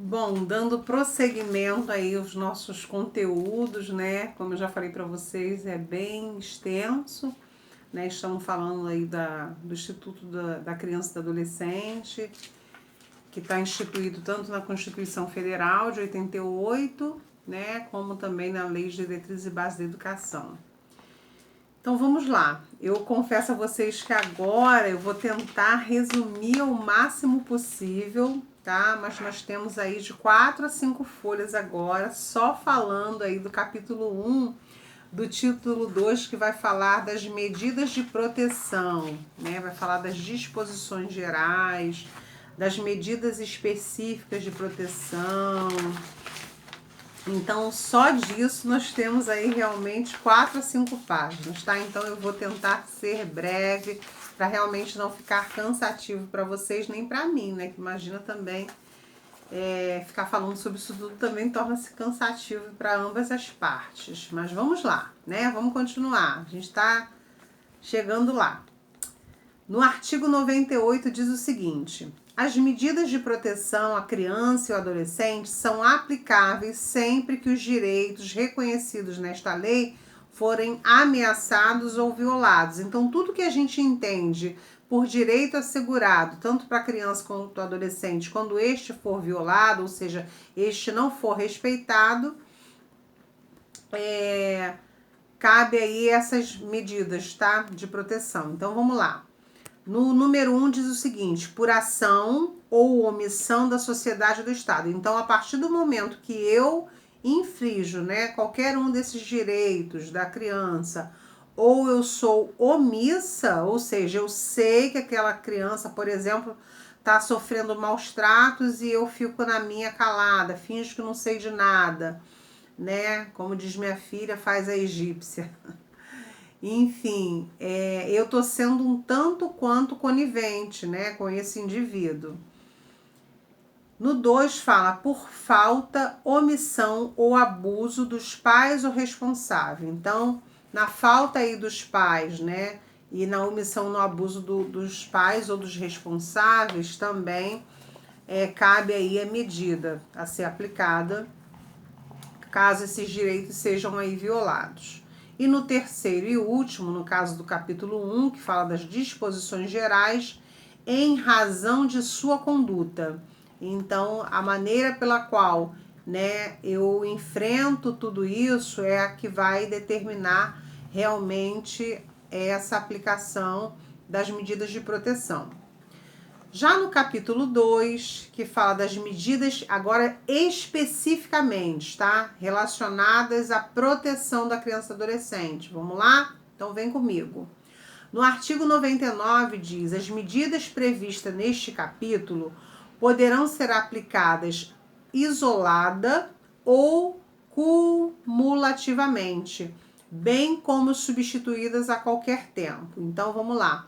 Bom, dando prosseguimento aí aos nossos conteúdos, né? Como eu já falei para vocês, é bem extenso, né? Estamos falando aí do Instituto da Criança e do Adolescente, que está instituído tanto na Constituição Federal de 88, né? Como também na Lei de Diretrizes e Bases da Educação. Então vamos lá. Eu confesso a vocês que agora eu vou tentar resumir ao máximo possível, tá? Mas nós temos aí de 4 a 5 folhas agora, só falando aí do capítulo 1, do título 2, que vai falar das medidas de proteção, né? Vai falar das disposições gerais, das medidas específicas de proteção. Então, só disso nós temos aí realmente 4 a 5 páginas, tá? Então, eu vou tentar ser breve para realmente não ficar cansativo para vocês, nem para mim, né? Que imagina também ficar falando sobre isso tudo também torna-se cansativo para ambas as partes. Mas vamos lá, né? Vamos continuar. A gente está chegando lá. No artigo 98 diz o seguinte: as medidas de proteção à criança e ao adolescente são aplicáveis sempre que os direitos reconhecidos nesta lei forem ameaçados ou violados. Então, tudo que a gente entende por direito assegurado, tanto para a criança quanto para o adolescente, quando este for violado, ou seja, este não for respeitado, cabe aí essas medidas, tá? De proteção. Então, vamos lá. No número 1 diz o seguinte: por ação ou omissão da sociedade ou do Estado. Então, a partir do momento que eu infrinjo, né, qualquer um desses direitos da criança, ou eu sou omissa, ou seja, eu sei que aquela criança, por exemplo, está sofrendo maus tratos e eu fico na minha calada, finjo que não sei de nada, né? Como diz minha filha, faz a egípcia. Enfim, eu tô sendo um tanto quanto conivente, né, com esse indivíduo. No 2 fala por falta, omissão ou abuso dos pais ou responsável. Então, na falta aí dos pais, né, e na omissão, no abuso dos pais ou dos responsáveis também, cabe aí a medida a ser aplicada caso esses direitos sejam aí violados. E no terceiro e último, no caso do capítulo 1, que fala das disposições gerais, em razão de sua conduta. Então, a maneira pela qual, né, eu enfrento tudo isso é a que vai determinar realmente essa aplicação das medidas de proteção. Já no capítulo 2, que fala das medidas, agora especificamente, tá? Relacionadas à proteção da criança e adolescente. Vamos lá? Então vem comigo. No artigo 99 diz: as medidas previstas neste capítulo poderão ser aplicadas isolada ou cumulativamente, bem como substituídas a qualquer tempo. Então vamos lá.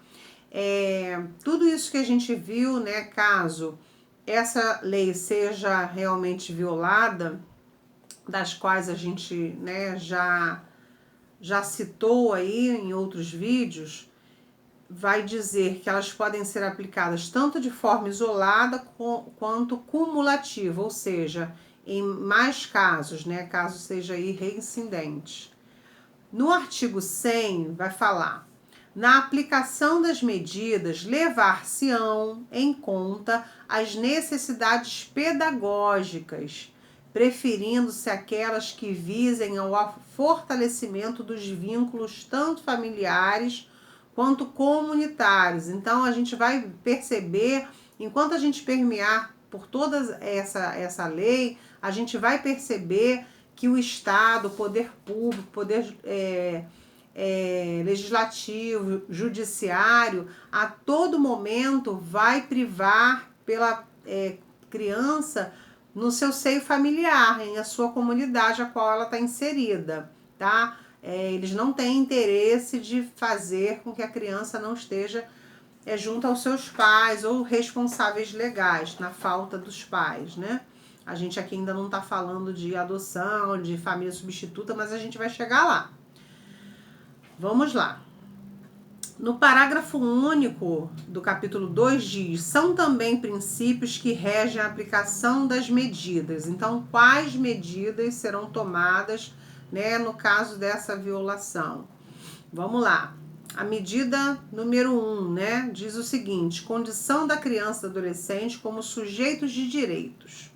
Tudo isso que a gente viu, né, caso essa lei seja realmente violada, das quais a gente, né, já citou aí em outros vídeos, vai dizer que elas podem ser aplicadas tanto de forma isolada quanto cumulativa, ou seja, em mais casos, né, caso seja aí reincidente. No artigo 100 vai falar: na aplicação das medidas, levar-se-ão em conta as necessidades pedagógicas, preferindo-se aquelas que visem ao fortalecimento dos vínculos tanto familiares quanto comunitários. Então, a gente vai perceber, enquanto a gente permear por toda essa lei, a gente vai perceber que o Estado, o poder público, o poder legislativo, judiciário, a todo momento vai privar pela criança no seu seio familiar, em a sua comunidade a qual ela está inserida, tá? Eles não têm interesse de fazer com que a criança não esteja junto aos seus pais ou responsáveis legais, na falta dos pais, né? A gente aqui ainda não está falando de adoção, de família substituta, mas a gente vai chegar lá. Vamos lá. No parágrafo único do capítulo 2 diz: são também princípios que regem a aplicação das medidas. Então, quais medidas serão tomadas, né, no caso dessa violação? Vamos lá. A medida número 1, né, diz o seguinte: condição da criança e do adolescente como sujeitos de direitos.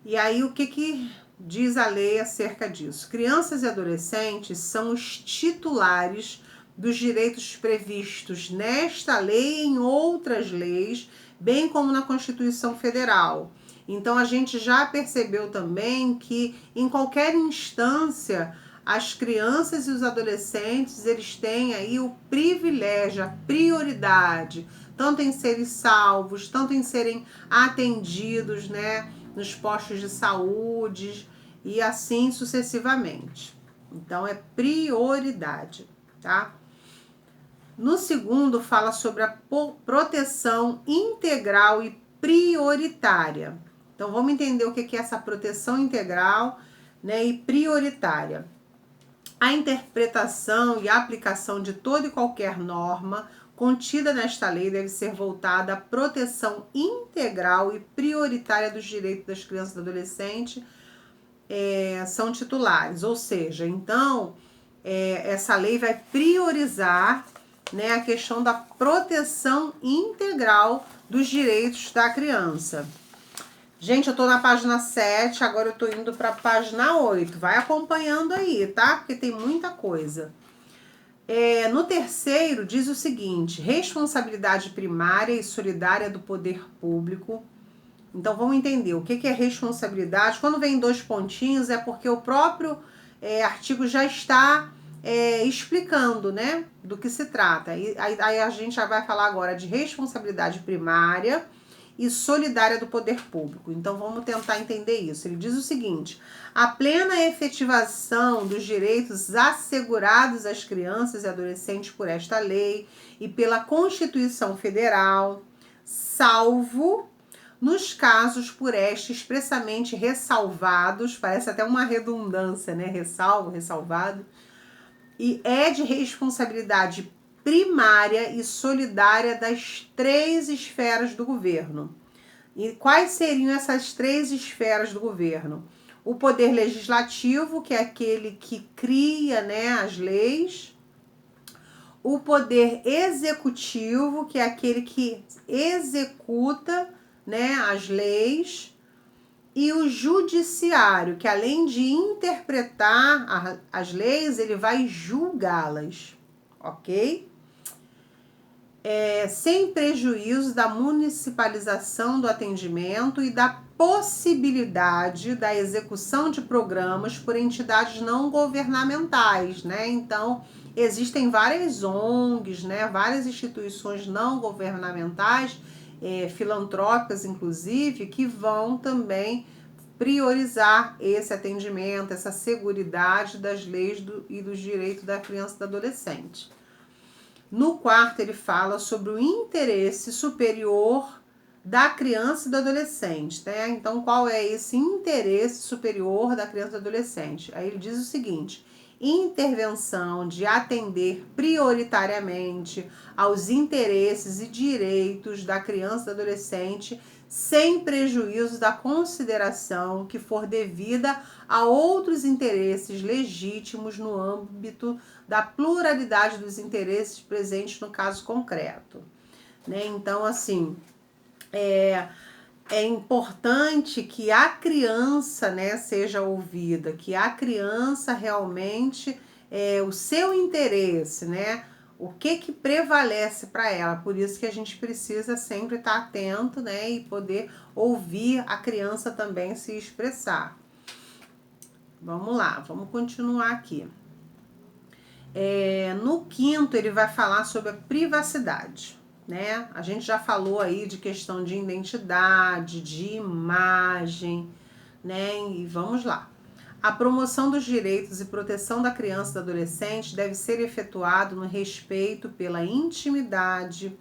E aí, o que diz a lei acerca disso? Crianças e adolescentes são os titulares dos direitos previstos nesta lei e em outras leis, bem como na Constituição Federal. Então, a gente já percebeu também que, em qualquer instância, as crianças e os adolescentes, eles têm aí o privilégio, a prioridade, tanto em serem salvos, tanto em serem atendidos, né, nos postos de saúde e assim sucessivamente. Então, é prioridade, tá? No segundo, fala sobre a proteção integral e prioritária. Então, vamos entender o que é essa proteção integral, né, e prioritária. A interpretação e a aplicação de toda e qualquer norma contida nesta lei deve ser voltada à proteção integral e prioritária dos direitos das crianças e adolescentes, são titulares. Ou seja, então, essa lei vai priorizar, né, a questão da proteção integral dos direitos da criança. Gente, eu tô na página 7, agora eu tô indo pra página 8. Vai acompanhando aí, tá? Porque tem muita coisa. No terceiro, diz o seguinte: responsabilidade primária e solidária do poder público. Então, vamos entender o que é responsabilidade. Quando vem 2 pontinhos, é porque o próprio artigo já está explicando, né, do que se trata. Aí a gente já vai falar agora de responsabilidade primária e solidária do poder público. Então, vamos tentar entender isso. Ele diz o seguinte: a plena efetivação dos direitos assegurados às crianças e adolescentes por esta lei e pela Constituição Federal, salvo nos casos por esta expressamente ressalvados, parece até uma redundância, né? Ressalvo, ressalvado, e é de responsabilidade primária e solidária das 3 esferas do governo. E quais seriam essas 3 esferas do governo? O poder legislativo, que é aquele que cria, né, as leis. O poder executivo, que é aquele que executa, né, as leis. E o judiciário, que além de interpretar as leis, ele vai julgá-las, ok? Sem prejuízo da municipalização do atendimento e da possibilidade da execução de programas por entidades não governamentais, né? Então, existem várias ONGs, né? Várias instituições não governamentais, filantrópicas inclusive, que vão também priorizar esse atendimento, essa seguridade das leis e dos direitos da criança e do adolescente. No quarto, ele fala sobre o interesse superior da criança e do adolescente, né? Então, qual é esse interesse superior da criança e do adolescente? Aí ele diz o seguinte: intervenção de atender prioritariamente aos interesses e direitos da criança e do adolescente, sem prejuízo da consideração que for devida a outros interesses legítimos no âmbito da pluralidade dos interesses presentes no caso concreto, né? Então, assim, é importante que a criança, né, seja ouvida, que a criança realmente, o seu interesse, né, o que prevalece para ela. Por isso que a gente precisa sempre estar atento, né, e poder ouvir a criança também se expressar. Vamos lá, vamos continuar aqui. No quinto, ele vai falar sobre a privacidade, né? A gente já falou aí de questão de identidade, de imagem, né? E vamos lá. A promoção dos direitos e proteção da criança e do adolescente deve ser efetuado no respeito pela intimidade,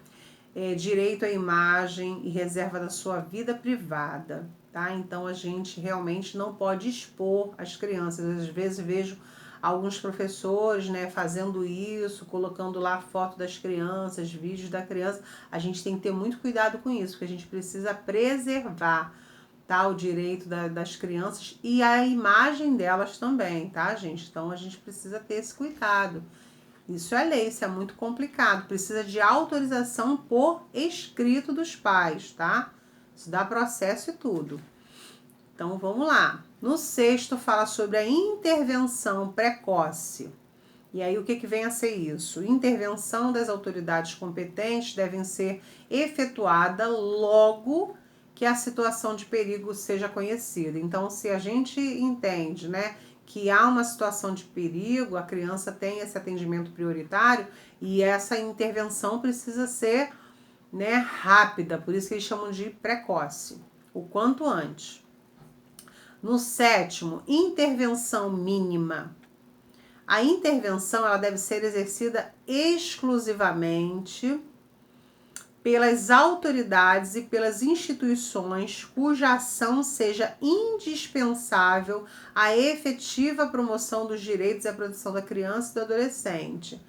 direito à imagem e reserva da sua vida privada, tá? Então, a gente realmente não pode expor as crianças. Às vezes vejo alguns professores, né, fazendo isso, colocando lá a foto das crianças, vídeos da criança. A gente tem que ter muito cuidado com isso, porque a gente precisa preservar, tá, o direito das crianças e a imagem delas também, tá, gente? Então a gente precisa ter esse cuidado. Isso é lei, isso é muito complicado. Precisa de autorização por escrito dos pais, tá? Isso dá processo e tudo. Então vamos lá. No 6º fala sobre a intervenção precoce. E aí o que vem a ser isso? Intervenção das autoridades competentes devem ser efetuada logo que a situação de perigo seja conhecida. Então, se a gente entende, né, que há uma situação de perigo, a criança tem esse atendimento prioritário e essa intervenção precisa ser, né, rápida, por isso que eles chamam de precoce, o quanto antes. No 7º, intervenção mínima. A intervenção ela deve ser exercida exclusivamente pelas autoridades e pelas instituições cuja ação seja indispensável à efetiva promoção dos direitos e à proteção da criança e do adolescente.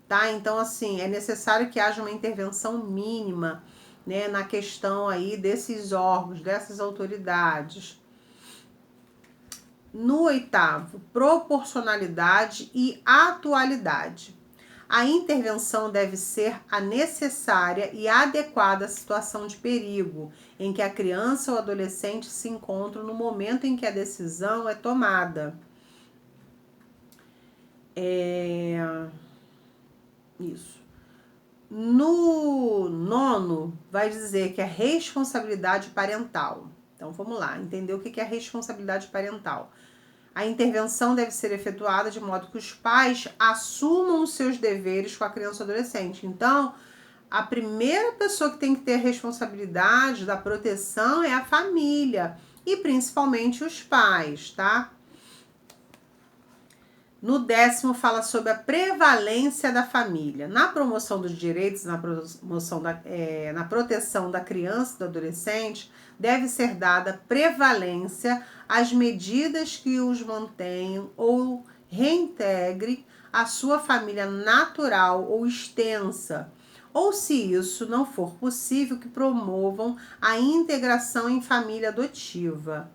Tá? Então, assim, é necessário que haja uma intervenção mínima, né, na questão aí desses órgãos, dessas autoridades. No 8º, proporcionalidade e atualidade. A intervenção deve ser a necessária e adequada à situação de perigo em que a criança ou adolescente se encontra no momento em que a decisão é tomada. Isso. No 9º, vai dizer que é responsabilidade parental. Então, vamos lá, entender o que é responsabilidade parental. A intervenção deve ser efetuada de modo que os pais assumam os seus deveres com a criança ou adolescente. Então, a primeira pessoa que tem que ter a responsabilidade da proteção é a família e principalmente os pais, tá? No 10º fala sobre a prevalência da família. Na promoção dos direitos, na proteção da criança e do adolescente, deve ser dada prevalência às medidas que os mantenham ou reintegre a sua família natural ou extensa, ou se isso não for possível, que promovam a integração em família adotiva.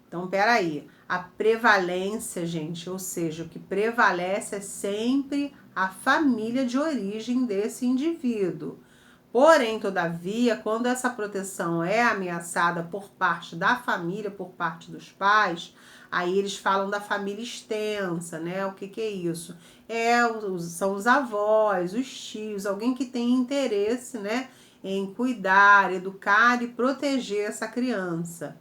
Então, peraí, a prevalência, gente, ou seja, o que prevalece é sempre a família de origem desse indivíduo. Porém, todavia, quando essa proteção é ameaçada por parte da família, por parte dos pais, aí eles falam da família extensa, né? O que é isso? São os avós, os tios, alguém que tem interesse, né, em cuidar, educar e proteger essa criança.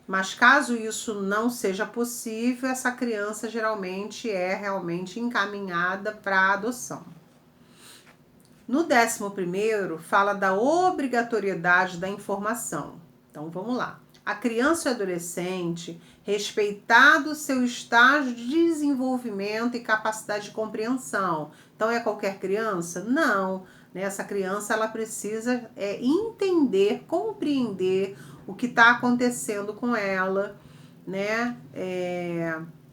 Mas caso isso não seja possível, essa criança geralmente é realmente encaminhada para adoção. No 11º, fala da obrigatoriedade da informação. Então, vamos lá. A criança e o adolescente, respeitado seu estágio de desenvolvimento e capacidade de compreensão. Então, é qualquer criança? Não. Essa criança ela precisa entender, compreender o que está acontecendo com ela, né?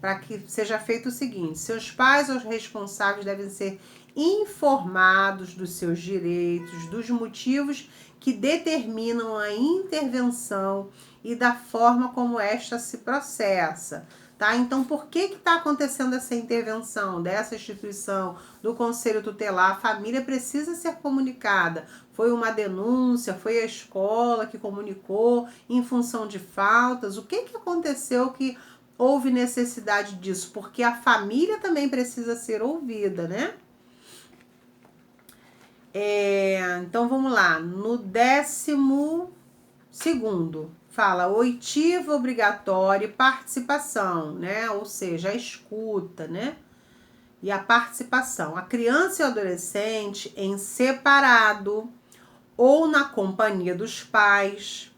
Para que seja feito o seguinte: seus pais ou responsáveis devem ser informados dos seus direitos, dos motivos que determinam a intervenção e da forma como esta se processa. Tá? Então, por que está acontecendo essa intervenção dessa instituição, do Conselho Tutelar? A família precisa ser comunicada. Foi uma denúncia, foi a escola que comunicou em função de faltas. O que aconteceu que houve necessidade disso? Porque a família também precisa ser ouvida, né? Então, vamos lá. No 12º, fala oitiva obrigatória e participação, né? Ou seja, a escuta, né? E a participação. A criança e o adolescente em separado ou na companhia dos pais,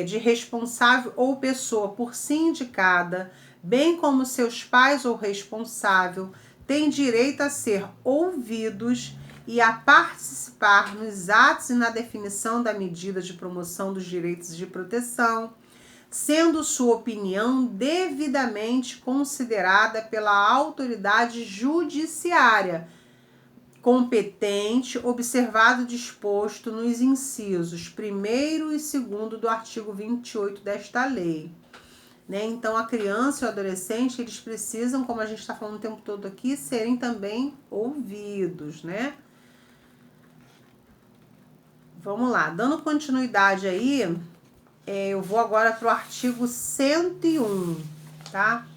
de responsável ou pessoa por si indicada, bem como seus pais ou responsável, têm direito a ser ouvidos e a participar nos atos e na definição da medida de promoção dos direitos de proteção, sendo sua opinião devidamente considerada pela autoridade judiciária competente, observado o disposto nos incisos 1º e 2º do artigo 28 desta lei. Né? Então, a criança e o adolescente, eles precisam, como a gente está falando o tempo todo aqui, serem também ouvidos, né? Vamos lá, dando continuidade aí, eu vou agora para o artigo 101, tá?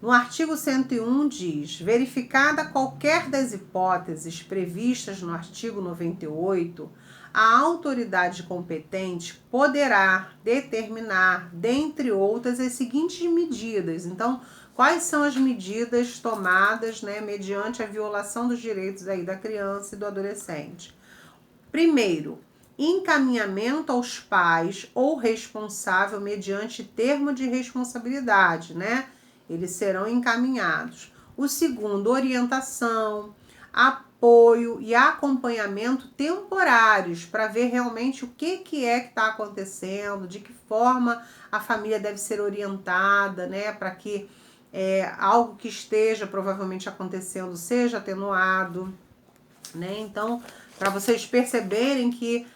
No artigo 101 diz: verificada qualquer das hipóteses previstas no artigo 98, a autoridade competente poderá determinar, dentre outras, as seguintes medidas. Então, quais são as medidas tomadas, né, mediante a violação dos direitos aí da criança e do adolescente? Primeiro, encaminhamento aos pais ou responsável mediante termo de responsabilidade, né? Eles serão encaminhados. O segundo, orientação, apoio e acompanhamento temporários para ver realmente o que é que está acontecendo, de que forma a família deve ser orientada, né? Para que algo que esteja provavelmente acontecendo seja atenuado, né? Então, para vocês perceberem que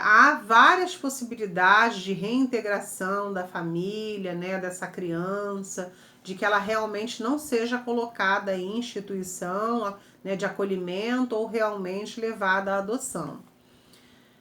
há várias possibilidades de reintegração da família, né, dessa criança, de que ela realmente não seja colocada em instituição, né, de acolhimento ou realmente levada à adoção.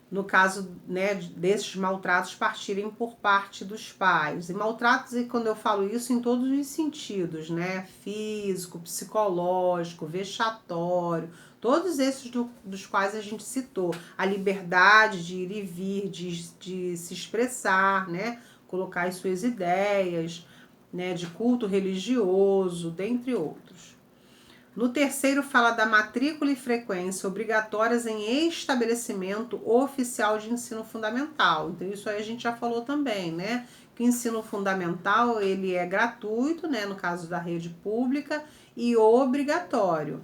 No caso, né, desses maltratos partirem por parte dos pais. E maltratos, e quando eu falo isso, em todos os sentidos, né? Físico, psicológico, vexatório, todos esses dos quais a gente citou. A liberdade de ir e vir, de se expressar, né? Colocar as suas ideias, né? De culto religioso, dentre outros. No terceiro, fala da matrícula e frequência obrigatórias em estabelecimento oficial de ensino fundamental. Então, isso aí a gente já falou também, né? Que o ensino fundamental, ele é gratuito, né? No caso da rede pública, e obrigatório.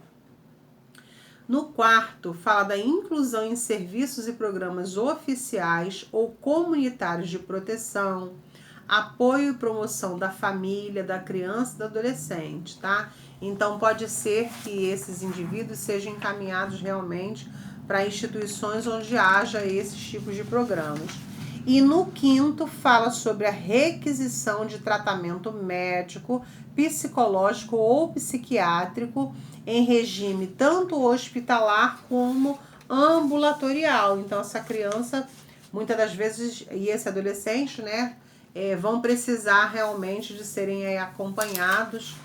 No quarto, fala da inclusão em serviços e programas oficiais ou comunitários de proteção, apoio e promoção da família, da criança e do adolescente, tá? Então, pode ser que esses indivíduos sejam encaminhados realmente para instituições onde haja esses tipos de programas. E no quinto, fala sobre a requisição de tratamento médico, psicológico ou psiquiátrico em regime tanto hospitalar como ambulatorial. Então, essa criança, muitas das vezes, e esse adolescente, né, vão precisar realmente de serem acompanhados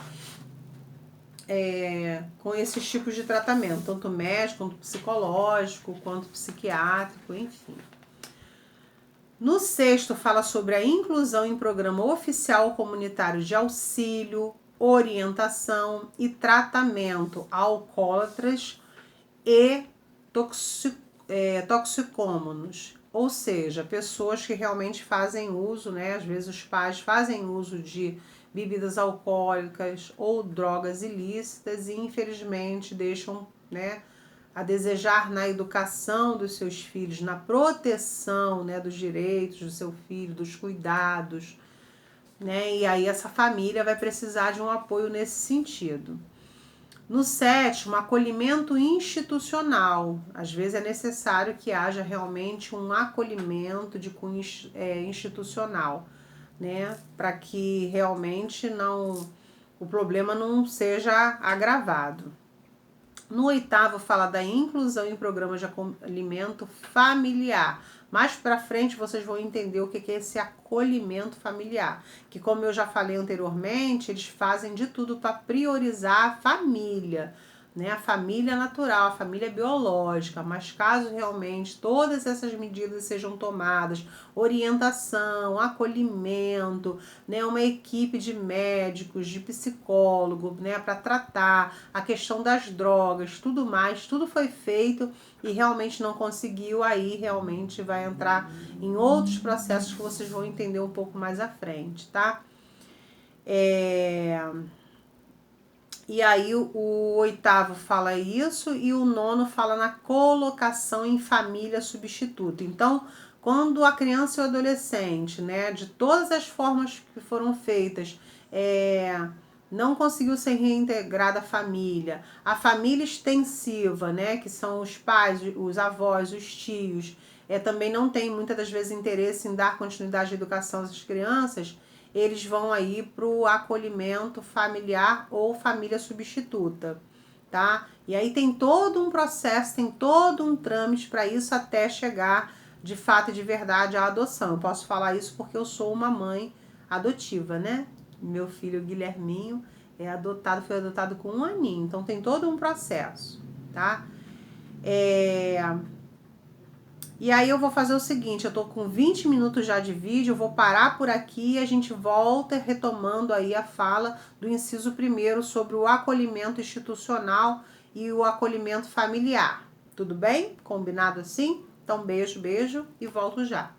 com esses tipos de tratamento, tanto médico, quanto psicológico, quanto psiquiátrico, enfim. No sexto, fala sobre a inclusão em programa oficial comunitário de auxílio, orientação e tratamento a alcoólatras e toxicômanos, ou seja, pessoas que realmente fazem uso, né? Às vezes os pais fazem uso de bebidas alcoólicas ou drogas ilícitas e infelizmente deixam, né, a desejar na educação dos seus filhos, na proteção, né, dos direitos do seu filho, dos cuidados, né? E aí essa família vai precisar de um apoio nesse sentido. No sétimo, acolhimento institucional. Às vezes é necessário que haja realmente um acolhimento de cunho institucional, né? Para que realmente o problema não seja agravado. No oitavo, fala da inclusão em programas de acolhimento familiar. Mais para frente vocês vão entender o que é esse acolhimento familiar. Que, como eu já falei anteriormente, eles fazem de tudo para priorizar a família, né? A família natural, a família biológica. Mas caso realmente todas essas medidas sejam tomadas, orientação, acolhimento, né? Uma equipe de médicos, de psicólogo, né? Para tratar a questão das drogas, tudo mais, tudo foi feito e realmente não conseguiu, aí realmente vai entrar em outros processos que vocês vão entender um pouco mais à frente, tá? E aí o oitavo fala isso e o nono fala na colocação em família substituta. Então, quando a criança e o adolescente, né, de todas as formas que foram feitas, não conseguiu ser reintegrada à família, a família extensiva, né, que são os pais, os avós, os tios, também não tem muitas das vezes interesse em dar continuidade à educação às crianças, eles vão aí para o acolhimento familiar ou família substituta, tá? E aí tem todo um processo, tem todo um trâmite para isso até chegar de fato e de verdade à adoção. Eu posso falar isso porque eu sou uma mãe adotiva, né? Meu filho Guilherminho foi adotado com 1 aninho, então tem todo um processo, tá? E aí eu vou fazer o seguinte, eu tô com 20 minutos já de vídeo, eu vou parar por aqui e a gente volta retomando aí a fala do inciso 1º sobre o acolhimento institucional e o acolhimento familiar. Tudo bem? Combinado assim? Então beijo, beijo e volto já.